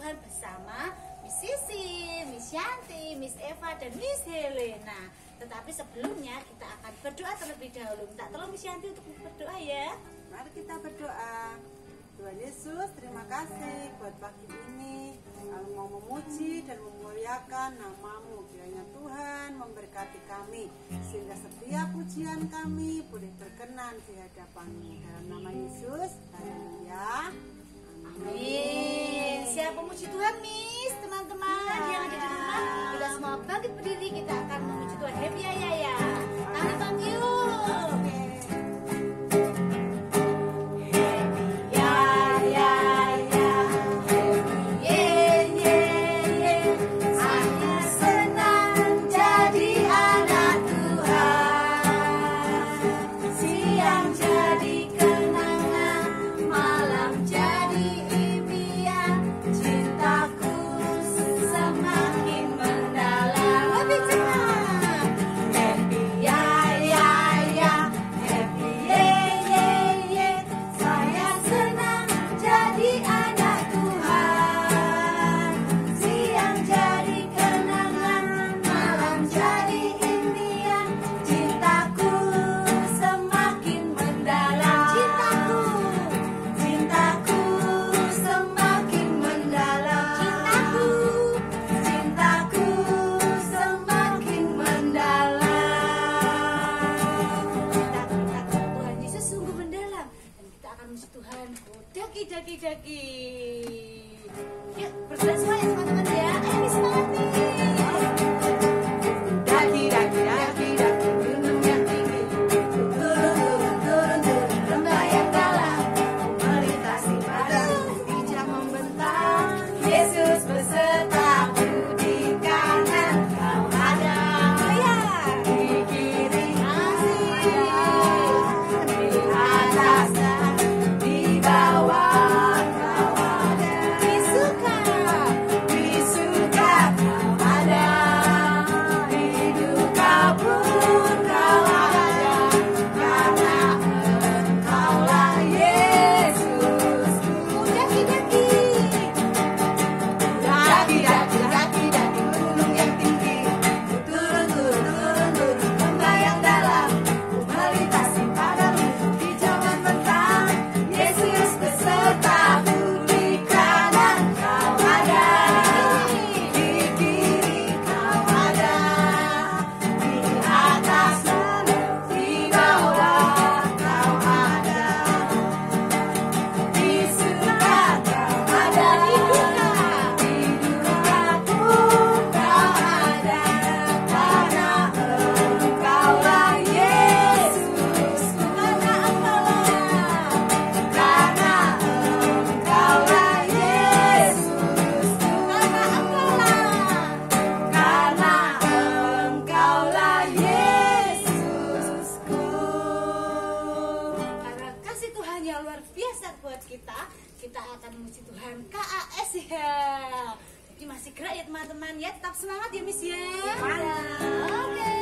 Tuhan bersama Miss Sisi, Miss Yanti, Miss Eva, dan Miss Helena. Tetapi sebelumnya kita akan berdoa terlebih dahulu. Minta tolong Miss Yanti untuk berdoa ya. Mari kita berdoa. Tuhan Yesus, terima kasih buat pagi ini. Kami mau memuji dan memuliakan nama-Mu. Kiranya Tuhan memberkati kami, sehingga setiap pujian kami boleh berkenan di hadapan-Mu. Dalam nama Yesus, haleluya. Amin. Siap memuji Tuhan, Miss. Teman-teman yang ada di rumah, kita semua bangkit berdiri. Kita akan memuji Tuhan. Happy ya. Tangan yuk. Yuk berdoa semua ya teman-teman ya. Ayo Miss semangat nih. Daki gunung yang tinggi, turun lembah yang dalam, melintasi padang bijak membentang. Yesus besertamu di kanan kau ada, di kiri ada, di atas dan di bawah. Kita akan memuji Tuhan KAS ya. Jadi masih gerak ya teman-teman ya. Tetap semangat ya Miss ya. Oke.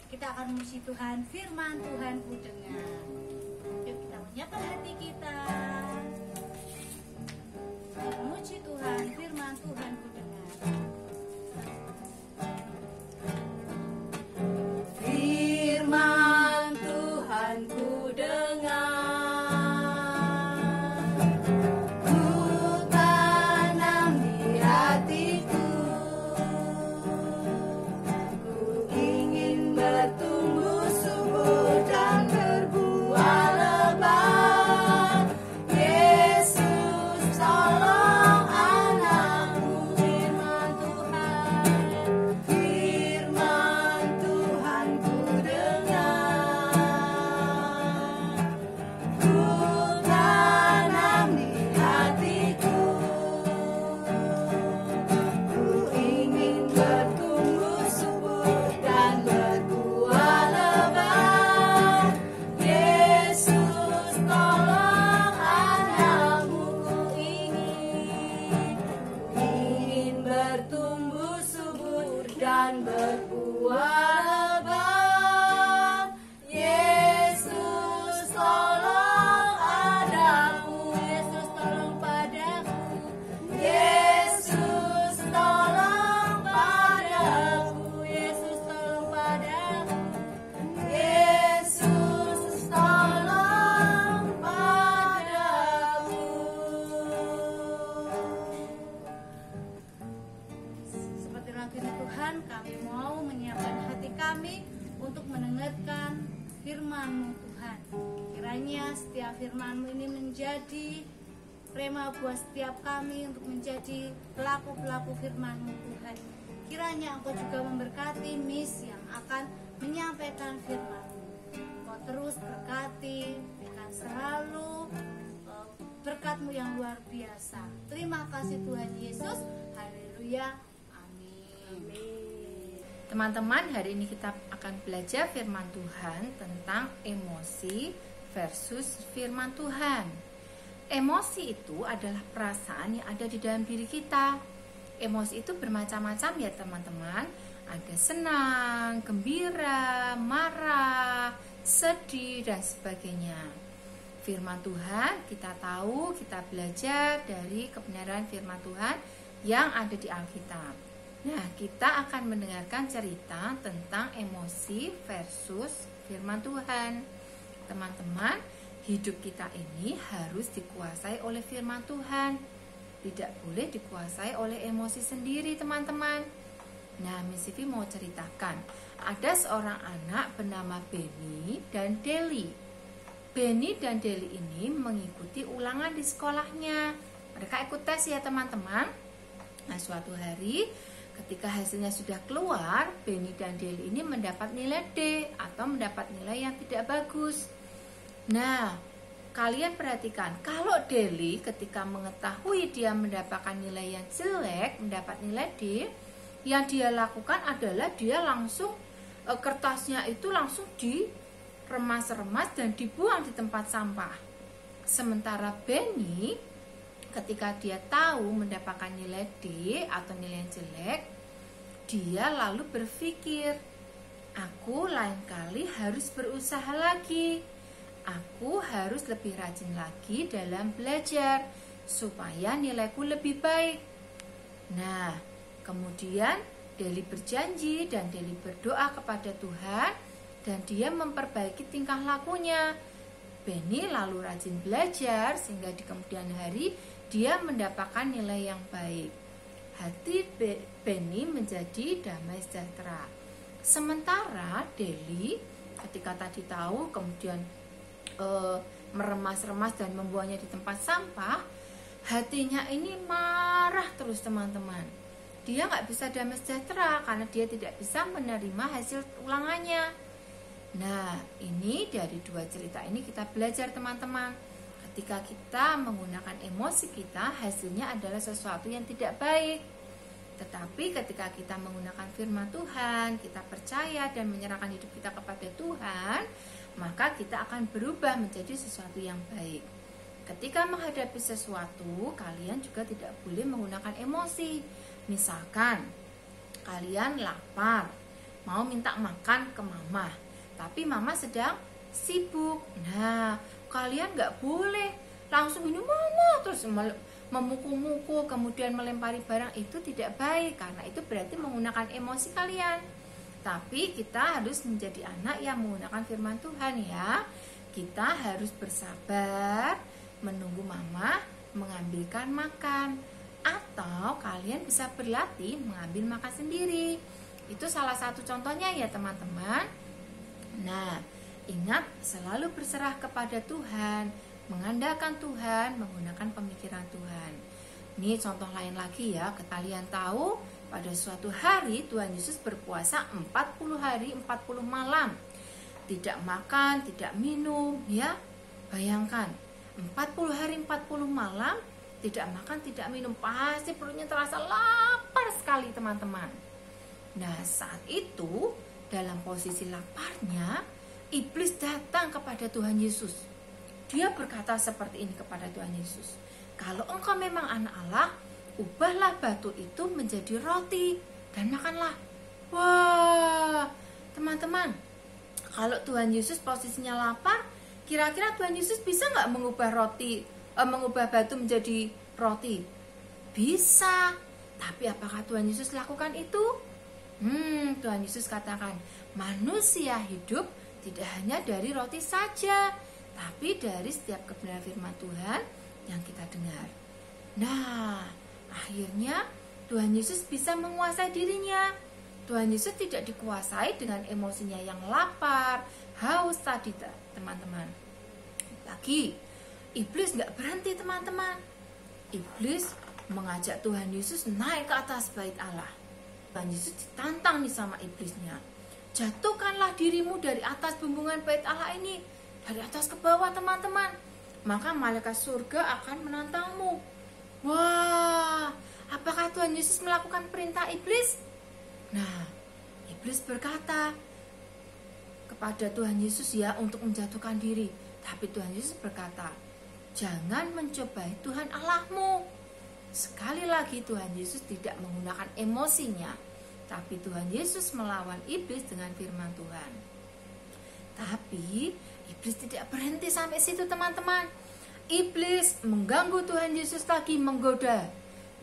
Kita akan memuji Tuhan, firman Tuhan ku dengar. Yuk kita menyapa hati kita. Memuji Tuhan, firman Tuhan ku dengar. Firman Tuhan ku dengar. dan berbuah lebat. Yesus tolong adaku, Yesus tolong padaku, Yesus tolong padaku, Yesus tolong padaku, Yesus tolong padaku. Seperti lagu ini Tuhan, kami mau menyiapkan hati kami untuk mendengarkan firman-Mu Tuhan. Kiranya setiap firman-Mu ini menjadi rema buat setiap kami untuk menjadi pelaku-pelaku firman-Mu Tuhan. Kiranya Engkau juga memberkati Miss yang akan menyampaikan firman-Mu. Engkau terus berkati, berikan selalu berkat-Mu yang luar biasa. Terima kasih Tuhan Yesus. Haleluya. Teman-teman, hari ini kita akan belajar firman Tuhan tentang emosi versus firman Tuhan. Emosi itu adalah perasaan yang ada di dalam diri kita. Emosi itu bermacam-macam ya teman-teman. Ada senang, gembira, marah, sedih, dan sebagainya. Firman Tuhan kita tahu, kita belajar dari kebenaran firman Tuhan yang ada di Alkitab. Nah, kita akan mendengarkan cerita tentang emosi versus firman Tuhan. Teman-teman, hidup kita ini harus dikuasai oleh firman Tuhan. Tidak boleh dikuasai oleh emosi sendiri, teman-teman. Nah, Miss Vivi mau ceritakan. Ada seorang anak bernama Benny dan Deli. Benny dan Deli ini mengikuti ulangan di sekolahnya. Mereka ikut tes ya, teman-teman. Nah, suatu hari ketika hasilnya sudah keluar, Benny dan Deli ini mendapat nilai D atau mendapat nilai yang tidak bagus. Nah, kalian perhatikan, kalau Deli ketika mengetahui dia mendapatkan nilai yang jelek, mendapat nilai D, yang dia lakukan adalah dia langsung kertasnya itu langsung diremas-remas dan dibuang di tempat sampah. Sementara Benny ketika dia tahu mendapatkan nilai D atau nilai yang jelek, dia lalu berpikir, aku lain kali harus berusaha lagi. Aku harus lebih rajin lagi dalam belajar supaya nilaiku lebih baik. Nah, kemudian Deli berjanji dan Deli berdoa kepada Tuhan dan dia memperbaiki tingkah lakunya. Benny lalu rajin belajar sehingga di kemudian hari dia mendapatkan nilai yang baik. Hati Benny menjadi damai sejahtera. Sementara Deli ketika tadi tahu kemudian meremas-remas dan membuangnya di tempat sampah, hatinya ini marah terus teman-teman. Dia nggak bisa damai sejahtera karena dia tidak bisa menerima hasil ulangannya. Nah, ini dari dua cerita ini kita belajar teman-teman. Ketika kita menggunakan emosi kita, hasilnya adalah sesuatu yang tidak baik. Tetapi ketika kita menggunakan firman Tuhan, kita percaya dan menyerahkan hidup kita kepada Tuhan, maka kita akan berubah menjadi sesuatu yang baik. Ketika menghadapi sesuatu, kalian juga tidak boleh menggunakan emosi. Misalkan, kalian lapar, mau minta makan ke mama, tapi mama sedang sibuk. Nah, kalian gak boleh langsung ini mama terus memukul-mukul kemudian melempari barang, itu tidak baik karena itu berarti menggunakan emosi kalian. Tapi kita harus menjadi anak yang menggunakan firman Tuhan ya. Kita harus bersabar menunggu mama mengambilkan makan, atau kalian bisa berlatih mengambil makan sendiri. Itu salah satu contohnya ya teman-teman. Nah, ingat selalu berserah kepada Tuhan, mengandalkan Tuhan, menggunakan pemikiran Tuhan. Ini contoh lain lagi ya, kalian tahu pada suatu hari Tuhan Yesus berpuasa 40 hari 40 malam. Tidak makan, tidak minum ya. Bayangkan 40 hari 40 malam tidak makan, tidak minum, pasti perutnya terasa lapar sekali teman-teman. Nah, saat itu dalam posisi laparnya, iblis datang kepada Tuhan Yesus. Dia berkata seperti ini kepada Tuhan Yesus, kalau engkau memang anak Allah, ubahlah batu itu menjadi roti dan makanlah. Wah, teman-teman, kalau Tuhan Yesus posisinya lapar, kira-kira Tuhan Yesus bisa nggak mengubah batu menjadi roti? Bisa. Tapi apakah Tuhan Yesus lakukan itu? Tuhan Yesus katakan, manusia hidup tidak hanya dari roti saja, tapi dari setiap kebenaran firman Tuhan yang kita dengar. Nah, akhirnya Tuhan Yesus bisa menguasai dirinya. Tuhan Yesus tidak dikuasai dengan emosinya yang lapar, haus tadi, teman-teman. Lagi, iblis nggak berhenti, teman-teman. Iblis mengajak Tuhan Yesus naik ke atas bait Allah. Tuhan Yesus ditantang nih sama iblisnya. Jatuhkanlah dirimu dari atas bumbungan bait Allah ini, dari atas ke bawah, teman-teman. Maka malaikat surga akan menantangmu. Wah, apakah Tuhan Yesus melakukan perintah iblis? Nah, iblis berkata kepada Tuhan Yesus ya untuk menjatuhkan diri. Tapi Tuhan Yesus berkata, jangan mencobai Tuhan Allahmu. Sekali lagi Tuhan Yesus tidak menggunakan emosinya, tapi Tuhan Yesus melawan iblis dengan firman Tuhan. Tapi iblis tidak berhenti sampai situ, teman-teman. Iblis mengganggu Tuhan Yesus lagi, menggoda.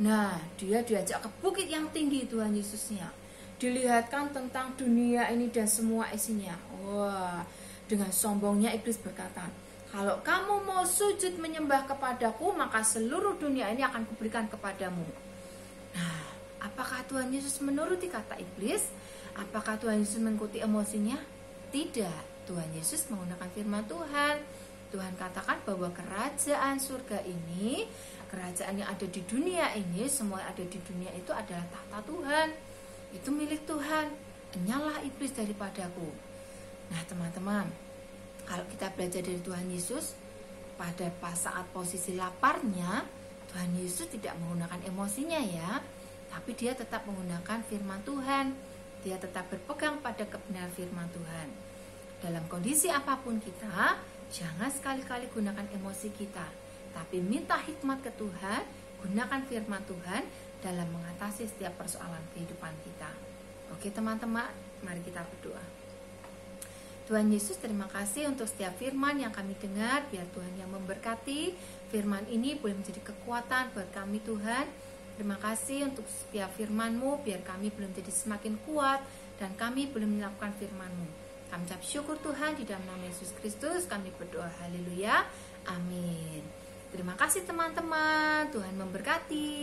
Nah, dia diajak ke bukit yang tinggi Tuhan Yesusnya. Dilihatkan tentang dunia ini dan semua isinya. Wah, dengan sombongnya iblis berkata, kalau kamu mau sujud menyembah kepadaku, maka seluruh dunia ini akan kuberikan kepadamu. Nah, apakah Tuhan Yesus menuruti kata iblis? Apakah Tuhan Yesus mengikuti emosinya? Tidak. Tuhan Yesus menggunakan firman Tuhan. Tuhan katakan bahwa kerajaan surga ini, kerajaan yang ada di dunia ini, semua yang ada di dunia itu adalah tahta Tuhan. Itu milik Tuhan. Enyalah iblis daripadaku. Nah, teman-teman, kalau kita belajar dari Tuhan Yesus, pada saat posisi laparnya, Tuhan Yesus tidak menggunakan emosinya ya, tapi dia tetap menggunakan firman Tuhan. Dia tetap berpegang pada kebenaran firman Tuhan. Dalam kondisi apapun kita, jangan sekali-kali gunakan emosi kita, tapi minta hikmat ke Tuhan, gunakan firman Tuhan dalam mengatasi setiap persoalan kehidupan kita. Oke teman-teman, mari kita berdoa. Tuhan Yesus, terima kasih untuk setiap firman yang kami dengar. Biar Tuhan yang memberkati. Firman ini boleh menjadi kekuatan buat kami Tuhan. Terima kasih untuk setiap firman-Mu. Biar kami boleh menjadi semakin kuat dan kami boleh melakukan firman-Mu. Kami ucap syukur Tuhan, di dalam nama Yesus Kristus kami berdoa, haleluya, amin. Terima kasih teman-teman, Tuhan memberkati.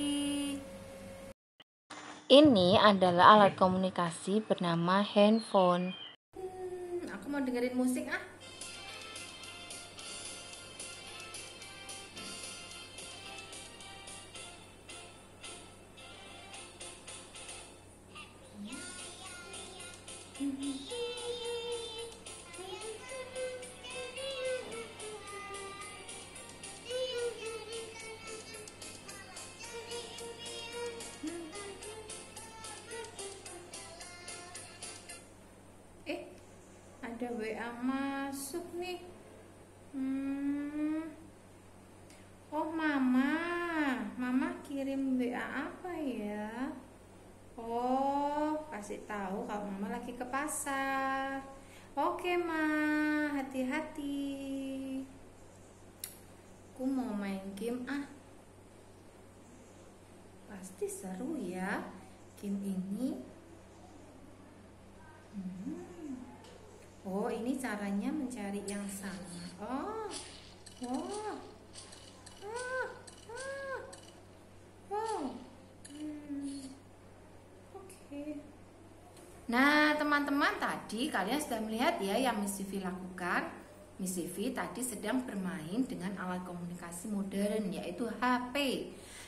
Ini adalah alat komunikasi bernama handphone. Aku mau dengerin musik ah. Ada WA masuk nih. Oh mama kirim WA apa ya? Oh, kasih tahu kalau mama lagi ke pasar. Oke ma, hati-hati. Aku mau main game ah. Pasti seru ya game ini. Oh, ini caranya mencari yang sama. Oke. Nah, teman-teman, tadi kalian sudah melihat ya yang Miss Vivi lakukan. Miss Vivi tadi sedang bermain dengan alat komunikasi modern, yaitu HP.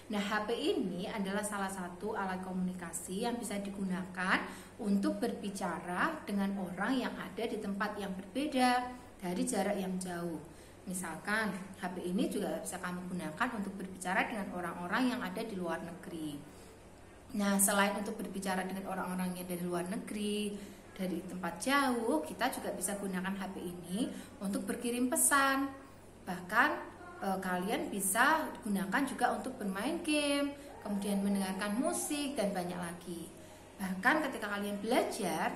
Nah, HP ini adalah salah satu alat komunikasi yang bisa digunakan untuk berbicara dengan orang yang ada di tempat yang berbeda dari jarak yang jauh. Misalkan, HP ini juga bisa kamu gunakan untuk berbicara dengan orang-orang yang ada di luar negeri. Nah, selain untuk berbicara dengan orang-orang yang dari luar negeri, dari tempat jauh, kita juga bisa gunakan HP ini untuk berkirim pesan. Bahkan kalian bisa gunakan juga untuk bermain game, kemudian mendengarkan musik dan banyak lagi. Bahkan ketika kalian belajar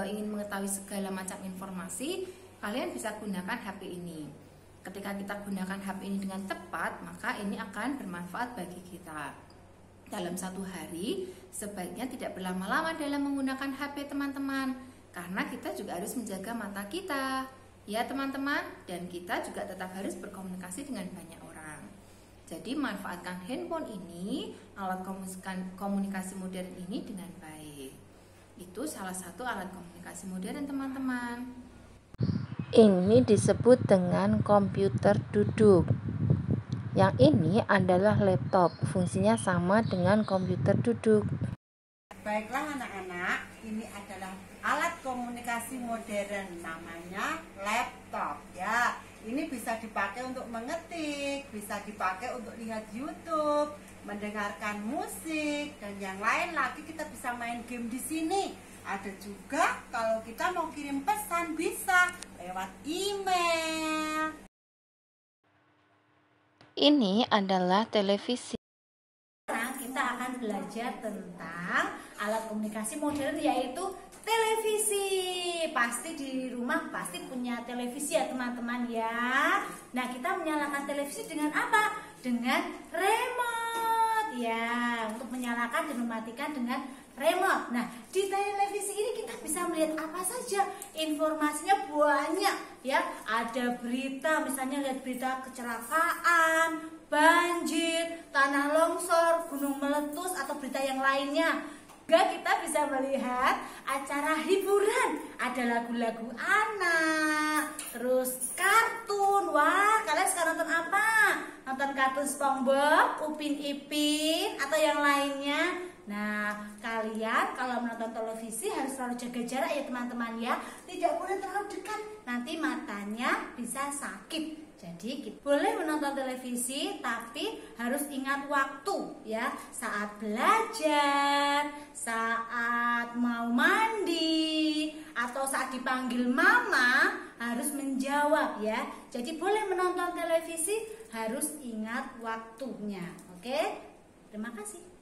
ingin mengetahui segala macam informasi, kalian bisa gunakan HP ini. Ketika kita gunakan HP ini dengan tepat, maka ini akan bermanfaat bagi kita. Dalam satu hari, sebaiknya tidak berlama-lama dalam menggunakan HP teman-teman, karena kita juga harus menjaga mata kita, ya teman-teman, dan kita juga tetap harus berkomunikasi dengan banyak orang. Jadi manfaatkan handphone ini, alat komunikasi modern ini dengan baik. Itu salah satu alat komunikasi modern teman-teman. Ini disebut dengan komputer duduk. Yang ini adalah laptop, fungsinya sama dengan komputer duduk. Baiklah anak-anak, ini adalah alat komunikasi modern, namanya laptop ya. Ini bisa dipakai untuk mengetik, bisa dipakai untuk lihat YouTube, mendengarkan musik, dan yang lain lagi. Kita bisa main game di sini. Ada juga kalau kita mau kirim pesan bisa lewat email. Ini adalah televisi. Sekarang kita akan belajar tentang alat komunikasi modern, yaitu televisi. Pasti di rumah pasti punya televisi ya teman-teman ya. Nah, kita menyalakan televisi dengan apa? Dengan remote ya. Untuk menyalakan dan mematikan dengan remote. Nah, di televisi ini kita bisa melihat apa saja. Informasinya banyak ya. Ada berita, misalnya lihat berita kecelakaan, banjir, tanah longsor, gunung meletus, atau berita yang lainnya. Juga kita bisa melihat acara hiburan, ada lagu-lagu anak, terus kartun. Wah, kalian sekarang nonton apa? Nonton kartun SpongeBob, Upin Ipin, atau yang lainnya? Nah, kalian kalau menonton televisi harus selalu jaga jarak ya teman-teman ya. Tidak boleh terlalu dekat, nanti matanya bisa sakit. Jadi kita boleh menonton televisi, tapi harus ingat waktu ya. Saat belajar, saat mau mandi, atau saat dipanggil mama harus menjawab ya. Jadi boleh menonton televisi, harus ingat waktunya. Oke? Terima kasih.